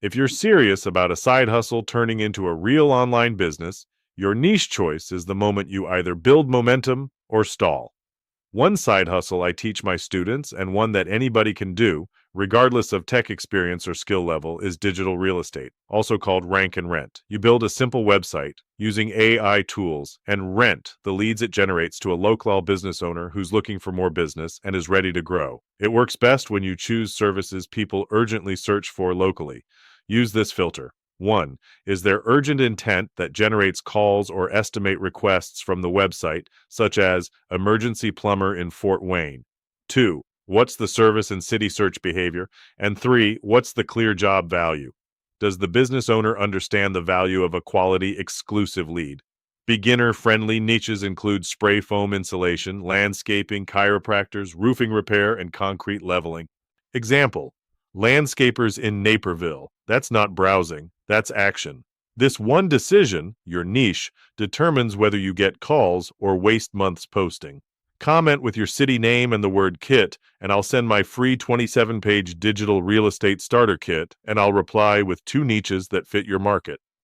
If you're serious about a side hustle turning into a real online business, your niche choice is the moment you either build momentum or stall. One side hustle I teach my students, and one that anybody can do, regardless of tech experience or skill level, is digital real estate, also called rank and rent. You build a simple website using AI tools and rent the leads it generates to a local business owner who's looking for more business and is ready to grow. It works best when you choose services people urgently search for locally. Use this filter. 1. Is there urgent intent that generates calls or estimate requests from the website, such as emergency plumber in Fort Wayne? 2. What's the service and city search behavior? And 3. What's the clear job value? Does the business owner understand the value of a quality exclusive lead? Beginner-friendly niches include spray foam insulation, landscaping, chiropractors, roofing repair, and concrete leveling. Example: landscapers in Naperville. That's not browsing, that's action. This one decision, your niche, determines whether you get calls or waste months posting. Comment with your city name and the word kit, and I'll send my free 27-page digital real estate starter kit, and I'll reply with 2 niches that fit your market.